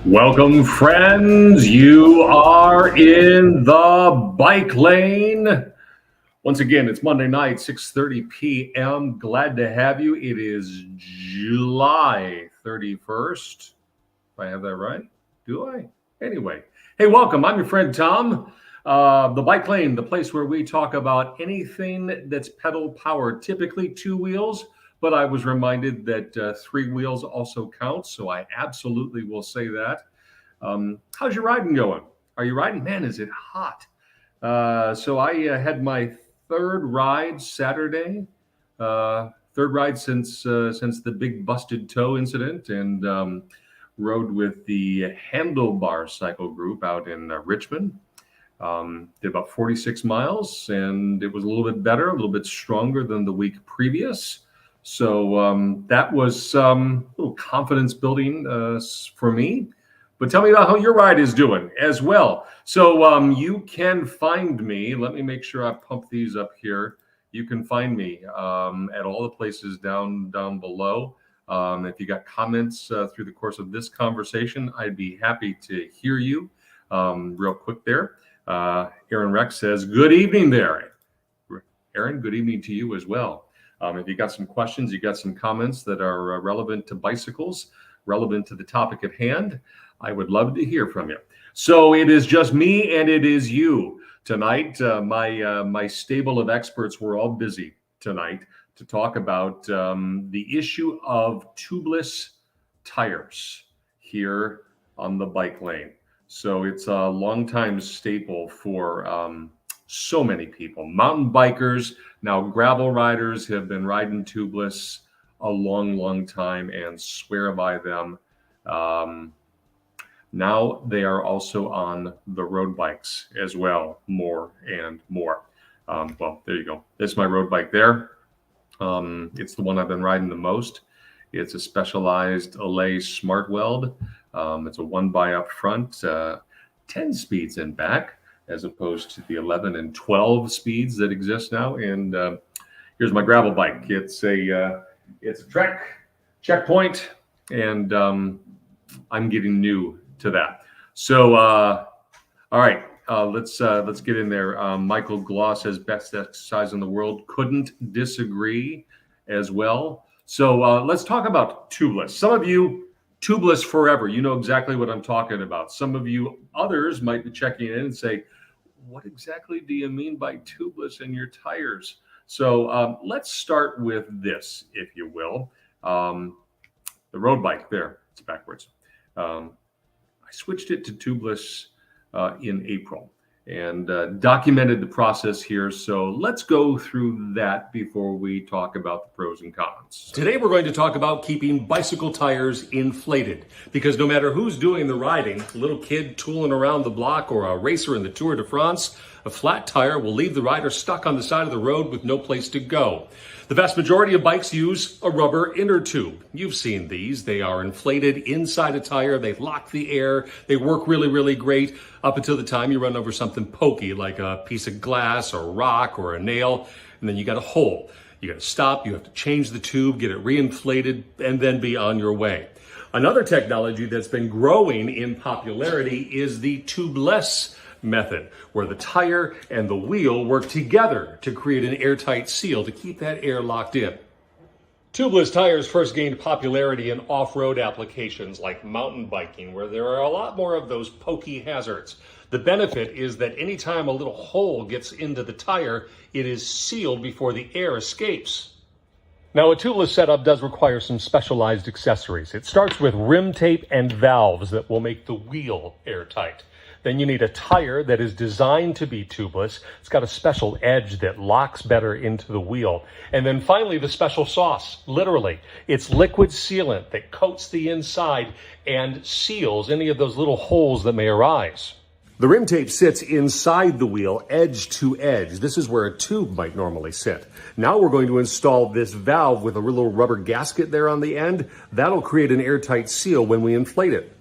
Welcome, friends. You are in the bike lane. Once again, it's Monday night, 6:30 p.m. Glad to have you. It is July 31st. If I have that right, do I? Anyway, hey, welcome. I'm your friend Tom. The bike lane, the place where we talk about anything that's pedal powered, typically two wheels. But I was reminded that three wheels also count, so I absolutely will say that. How's your riding going? Are you riding? Man, is it hot? So I had my third ride Saturday, third ride since the big busted toe incident, and rode with the Handlebar Cycle Group out in Richmond. Did about 46 miles, and it was a little bit better, a little bit stronger than the week previous. So that was a little confidence building for me. But tell me about how your ride is doing as well. So you can find me. Let me make sure I pump these up here. You can find me at all the places down below. If you got comments through the course of this conversation, I'd be happy to hear you. Real quick there. Aaron Rex says, good evening there. Aaron, good evening to you as well. If you got some questions, you got some comments that are relevant to bicycles, relevant to the topic at hand, I would love to hear from you. So it is just me and it is you tonight. My stable of experts were all busy tonight to talk about the issue of tubeless tires here on the bike lane. So it's a longtime staple for so many people. Mountain bikers, now gravel riders have been riding tubeless a long time and swear by them. Now they are also on the road bikes as well, more and more. Well, there you go. This is my road bike there. It's the one I've been riding the most. It's a Specialized Allay Smart Weld. It's a 1x up front, 10 speeds in back, as opposed to the 11 and 12 speeds that exist now. And here's my gravel bike. It's a Trek Checkpoint, and I'm getting new to that. So all right, let's get in there. Michael Gloss says best exercise in the world. Couldn't disagree as well. So let's talk about tubeless. Some of you, tubeless forever, you know exactly what I'm talking about. Some of you others might be checking in and say, what exactly do you mean by tubeless in your tires? So let's start with this, if you will. The road bike there, it's backwards. I switched it to tubeless in April and documented the process here. So let's go through that before we talk about the pros and cons. Today we're going to talk about keeping bicycle tires inflated, because no matter who's doing the riding, a little kid tooling around the block or a racer in the Tour de France, a flat tire will leave the rider stuck on the side of the road with no place to go. The vast majority of bikes use a rubber inner tube. You've seen these. They are inflated inside a tire. They lock the air. They work really great up until the time you run over something pokey like a piece of glass or rock or a nail, and then you got a hole. You got to stop. You have to change the tube, get it reinflated, and then be on your way. Another technology that's been growing in popularity is the tubeless method, where the tire and the wheel work together to create an airtight seal to keep that air locked in. Tubeless tires first gained popularity in off-road applications like mountain biking, where there are a lot more of those pokey hazards. The benefit is that anytime a little hole gets into the tire, it is sealed before the air escapes. Now, a tubeless setup does require some specialized accessories. It starts with rim tape and valves that will make the wheel airtight. Then you need a tire that is designed to be tubeless. It's got a special edge that locks better into the wheel. And then finally, the special sauce. Literally, it's liquid sealant that coats the inside and seals any of those little holes that may arise. The rim tape sits inside the wheel, edge to edge. This is where a tube might normally sit. Now we're going to install this valve with a little rubber gasket there on the end. That'll create an airtight seal when we inflate it.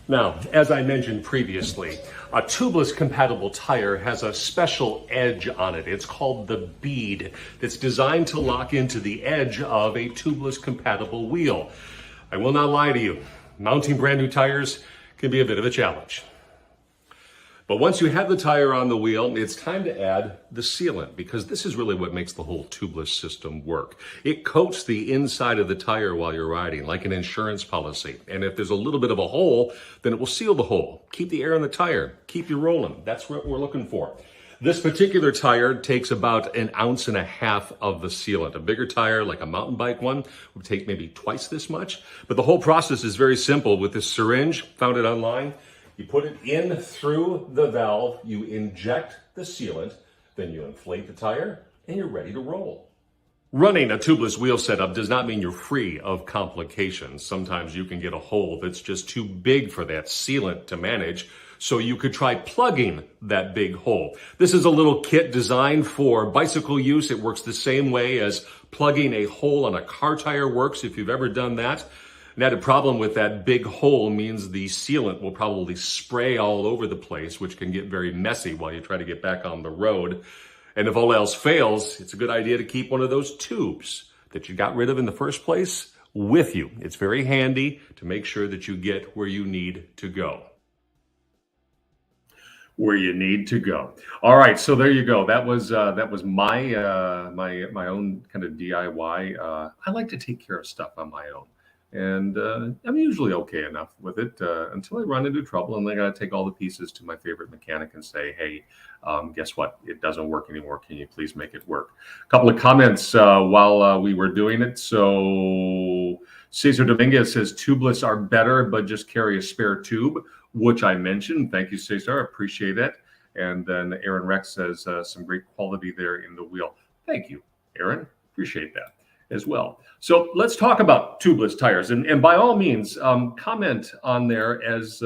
Now, as I mentioned previously, a tubeless compatible tire has a special edge on it. It's called the bead. That's designed to lock into the edge of a tubeless compatible wheel. I will not lie to you, mounting brand new tires can be a bit of a challenge. But once you have the tire on the wheel, it's time to add the sealant, because this is really what makes the whole tubeless system work. It coats the inside of the tire while you're riding, like an insurance policy. And if there's a little bit of a hole, then it will seal the hole. Keep the air in the tire. Keep you rolling. That's what we're looking for. This particular tire takes about 1.5 ounces of the sealant. A bigger tire, like a mountain bike one, would take maybe twice this much. But the whole process is very simple. With this syringe, found it online, you put it in through the valve, you inject the sealant, then you inflate the tire, and you're ready to roll. Running a tubeless wheel setup does not mean you're free of complications. Sometimes you can get a hole that's just too big for that sealant to manage, so you could try plugging that big hole. This is a little kit designed for bicycle use. It works the same way as plugging a hole on a car tire works, if you've ever done that. An added problem with that big hole means the sealant will probably spray all over the place, which can get very messy while you try to get back on the road. And if all else fails, it's a good idea to keep one of those tubes that you got rid of in the first place with you. It's very handy to make sure that you get where you need to go. Where you need to go. All right, so there you go. That was my my own kind of DIY. I like to take care of stuff on my own. And I'm usually okay enough with it until I run into trouble and I got to take all the pieces to my favorite mechanic and say, hey, guess what? It doesn't work anymore. Can you please make it work? A couple of comments while we were doing it. So Cesar Dominguez says tubeless are better, but just carry a spare tube, which I mentioned. Thank you, Cesar. I appreciate it. And then Aaron Rex says some great quality there in the wheel. Thank you, Aaron. Appreciate that as well. So let's talk about tubeless tires, and by all means, comment on there as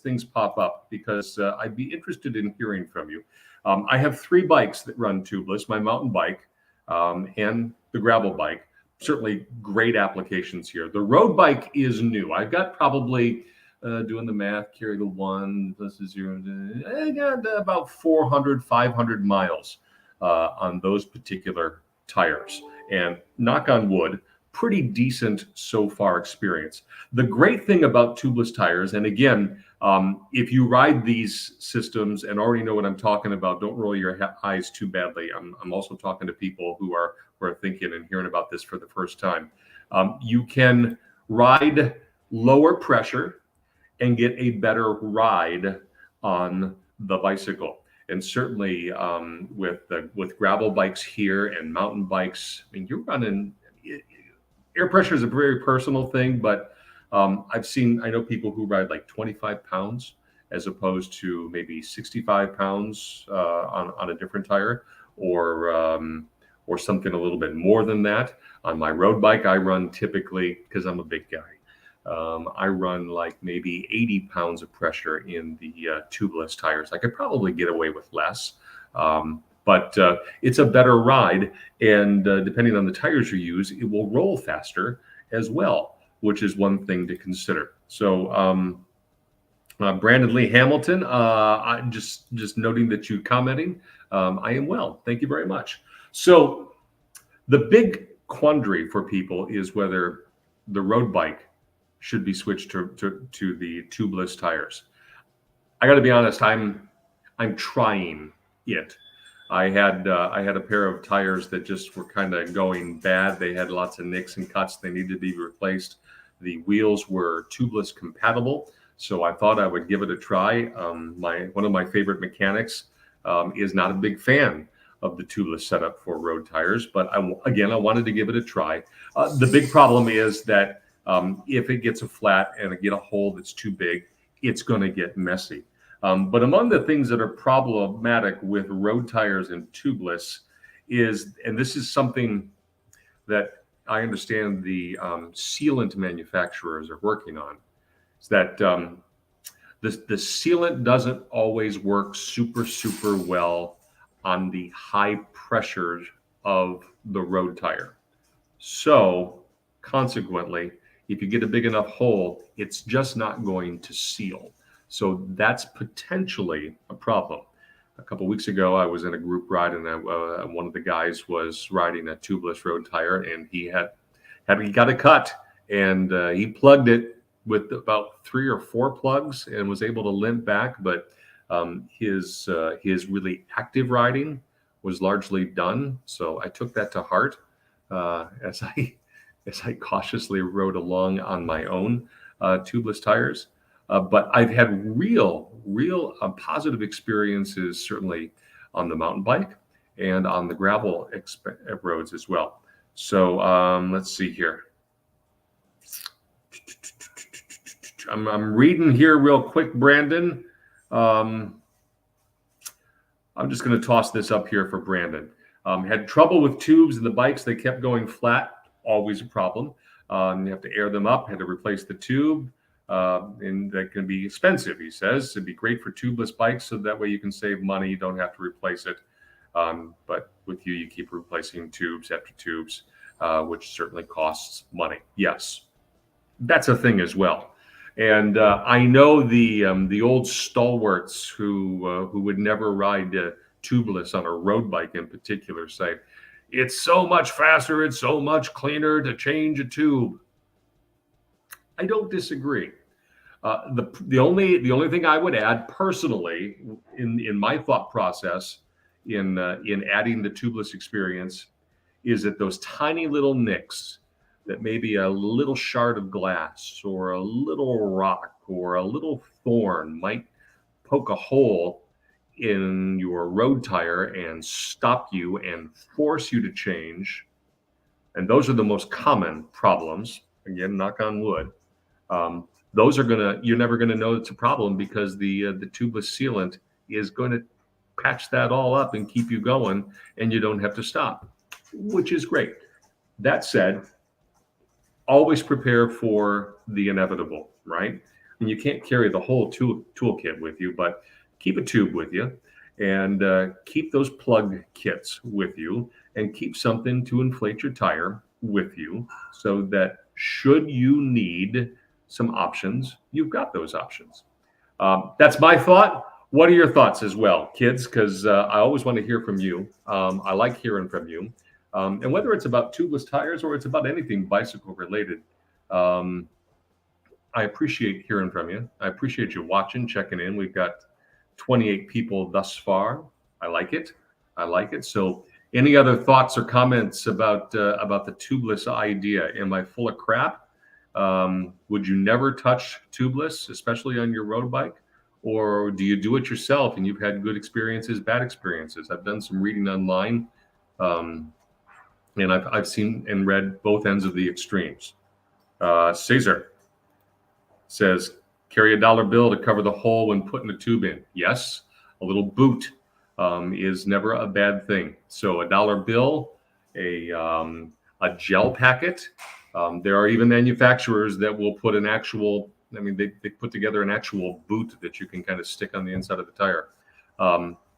things pop up, because I'd be interested in hearing from you. I have 3 bikes that run tubeless: my mountain bike and the gravel bike. Certainly great applications here. The road bike is new. I've got probably doing the math, carry the 1 plus the 0. I got about 400, 500 miles on those particular tires. And knock on wood, pretty decent so far experience. The great thing about tubeless tires, and again, if you ride these systems and already know what I'm talking about, don't roll your eyes too badly. I'm also talking to people who are thinking and hearing about this for the first time. You can ride lower pressure and get a better ride on the bicycle. And certainly with gravel bikes here and mountain bikes, I mean, you're running, air pressure is a very personal thing, but I know people who ride like 25 pounds as opposed to maybe 65 pounds on a different tire, or something a little bit more than that. On my road bike, I run typically, because I'm a big guy, I run like maybe 80 pounds of pressure in the tubeless tires. I could probably get away with less, but it's a better ride. And depending on the tires you use, it will roll faster as well, which is one thing to consider. So Brandon Lee Hamilton, I'm just noting that you commenting. I am well. Thank you very much. So the big quandary for people is whether the road bike should be switched to the tubeless tires. I got to be honest, I'm trying it. I had a pair of tires that just were kind of going bad. They had lots of nicks and cuts. They needed to be replaced. The wheels were tubeless compatible, so I thought I would give it a try. One of my favorite mechanics is not a big fan of the tubeless setup for road tires, but I wanted to give it a try. The big problem is that if it gets a flat and get a hole that's too big, it's going to get messy. But among the things that are problematic with road tires and tubeless is, and this is something that I understand the sealant manufacturers are working on, is that the sealant doesn't always work super well on the high pressures of the road tire. So consequently, if you get a big enough hole, it's just not going to seal. So that's potentially a problem. A couple weeks ago, I was in a group ride, and one of the guys was riding a tubeless road tire, and he got a cut, and he plugged it with about 3 or 4 plugs, and was able to limp back. But his really active riding was largely done. So I took that to heart as I cautiously rode along on my own tubeless tires. But I've had real positive experiences, certainly on the mountain bike and on the gravel roads as well. So let's see here. I'm reading here real quick, Brandon. I'm just going to toss this up here for Brandon. Had trouble with tubes in the bikes. They kept going flat. Always a problem. You have to air them up. Had to replace the tube. And that can be expensive, he says. It'd be great for tubeless bikes, so that way you can save money. You don't have to replace it. But with you keep replacing tubes after tubes, which certainly costs money. Yes, that's a thing as well. And I know the old stalwarts who would never ride tubeless on a road bike in particular say, it's so much faster, it's so much cleaner to change a tube. I don't disagree. The only thing I would add personally in my thought process in adding the tubeless experience is that those tiny little nicks, that maybe a little shard of glass or a little rock or a little thorn might poke a hole in your road tire and stop you and force you to change. And those are the most common problems. Again, knock on wood. You're never gonna know it's a problem, because the tubeless sealant is going to patch that all up and keep you going, and you don't have to stop, which is great. That said, always prepare for the inevitable, right? And you can't carry the whole toolkit with you, but keep a tube with you, and keep those plug kits with you, and keep something to inflate your tire with you, so that should you need some options, you've got those options. That's my thought. What are your thoughts as well, kids? Because I always want to hear from you. I like hearing from you. And whether it's about tubeless tires or it's about anything bicycle related, I appreciate hearing from you. I appreciate you watching, checking in. We've got 28 people thus far. I like it. So any other thoughts or comments about the tubeless idea? Am I full of crap? Would you never touch tubeless, especially on your road bike? Or do you do it yourself and you've had good experiences, bad experiences? I've done some reading online. And I've seen and read both ends of the extremes. Caesar says, carry $1 bill to cover the hole when putting the tube in. Yes, a little boot is never a bad thing. So $1 bill, a gel packet. There are even manufacturers that will put an actual, they put together an actual boot that you can kind of stick on the inside of the tire.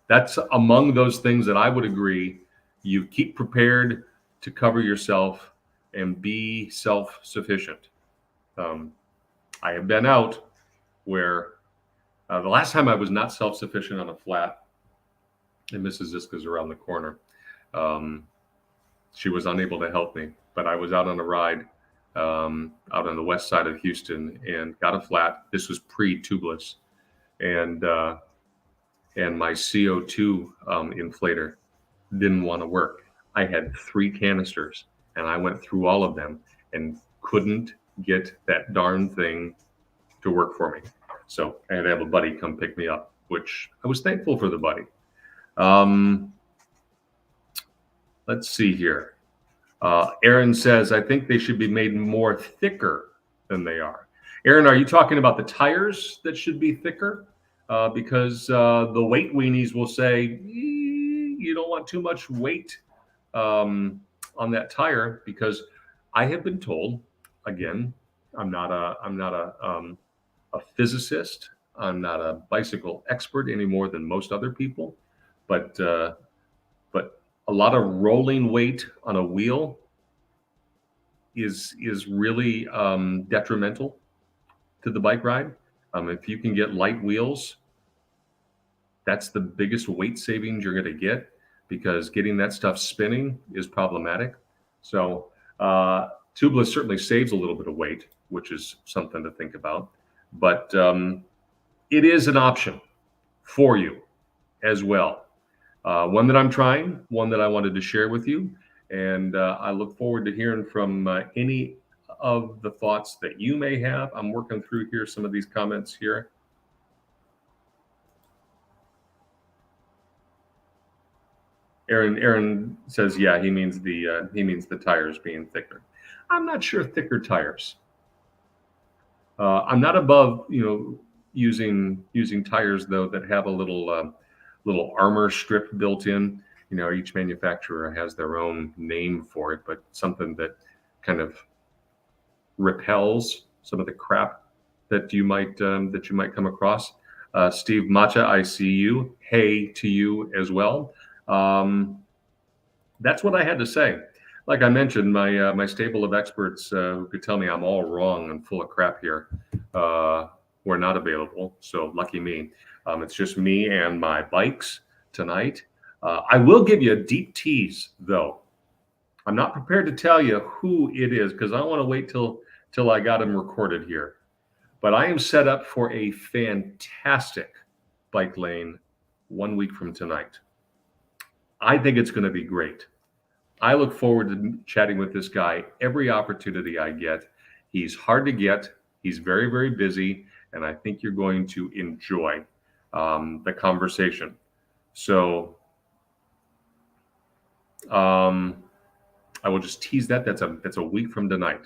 That's among those things that I would agree. You keep prepared to cover yourself and be self-sufficient. I have been out where the last time I was not self-sufficient on a flat, and Mrs. Ziska's around the corner. She was unable to help me, but I was out on a ride out on the west side of Houston and got a flat. This was pre-tubeless, and my CO2 inflator didn't want to work. I had 3 canisters, and I went through all of them and couldn't get that darn thing to work for me. So I had to have a buddy come pick me up, which I was thankful for the buddy. Let's see here. Aaron says, I think they should be made more thicker than they are. Aaron, are you talking about the tires that should be thicker? Because the weight weenies will say, you don't want too much weight on that tire, because I have been told, again, I'm not a physicist. a bicycle expert any more than most other people, but a lot of rolling weight on a wheel is really detrimental to the bike ride. If you can get light wheels, that's the biggest weight savings you're going to get, because getting that stuff spinning is problematic. So tubeless certainly saves a little bit of weight, which is something to think about. But it is an option for you as well. One that I'm trying, one that I wanted to share with you. And I look forward to hearing from any of the thoughts that you may have. I'm working through here some of these comments here. Aaron says, yeah, he means the tires being thicker. I'm not sure thicker tires. I'm not above, using tires though that have a little armor strip built in. Each manufacturer has their own name for it, but something that kind of repels some of the crap that you might come across. Steve Macha, I see you. Hey to you as well. That's what I had to say. Like I mentioned, my stable of experts who could tell me I'm all wrong and full of crap here were not available. So lucky me. It's just me and my bikes tonight. I will give you a deep tease, though. I'm not prepared to tell you who it is because I want to wait till I got him recorded here. But I am set up for a fantastic bike lane 1 week from tonight. I think it's going to be great. I look forward to chatting with this guy every opportunity I get. He's hard to get. He's very, very busy. And I think you're going to enjoy the conversation. So I will just tease that. That's a week from tonight.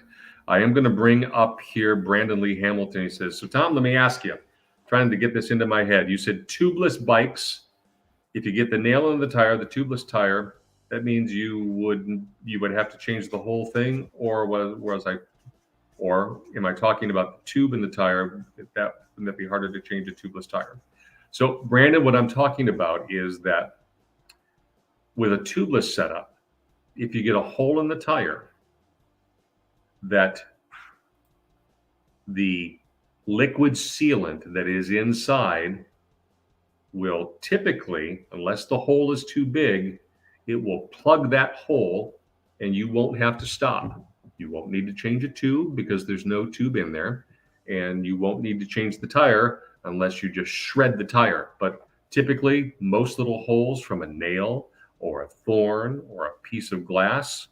I am going to bring up here Brandon Lee Hamilton. He says, so Tom, let me ask you, trying to get this into my head. You said tubeless bikes. If you get the nail in the tire, the tubeless tire, that means you would have to change the whole thing, or am I talking about the tube in the tire? Wouldn't that be harder to change a tubeless tire? So Brandon, what I'm talking about is that with a tubeless setup, if you get a hole in the tire, that the liquid sealant that is inside will typically, unless the hole is too big, it will plug that hole and you won't have to stop. You won't need to change a tube because there's no tube in there, and you won't need to change the tire unless you just shred the tire. But typically, most little holes from a nail or a thorn or a piece of glass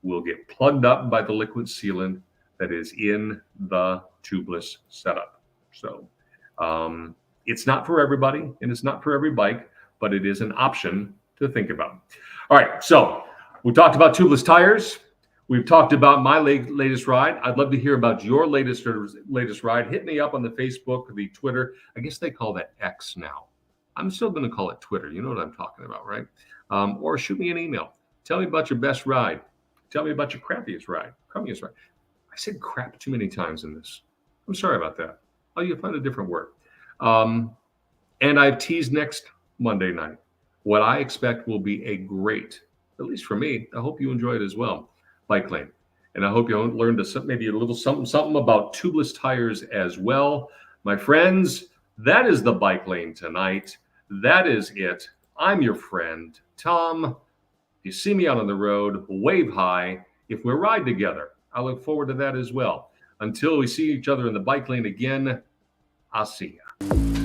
will get plugged up by the liquid sealant that is in the tubeless setup. So it's not for everybody and it's not for every bike, but it is an option to think about. All right, so we talked about tubeless tires. We've talked about my latest ride. I'd love to hear about your latest ride. Hit me up on the Facebook, the Twitter. I guess they call that X now. I'm still going to call it Twitter. You know what I'm talking about, right? Or shoot me an email. Tell me about your best ride. Tell me about your crappiest ride. Crummiest ride. I said crap too many times in this. I'm sorry about that. Oh, you'll find a different word. And I've teased next Monday night what I expect will be a great, at least for me, I hope you enjoy it as well, bike lane. And I hope you learned maybe a little something about tubeless tires as well. My friends, that is the bike lane tonight. That is it. I'm your friend, Tom. If you see me out on the road, wave high. If we ride together, I look forward to that as well. Until we see each other in the bike lane again, I'll see you.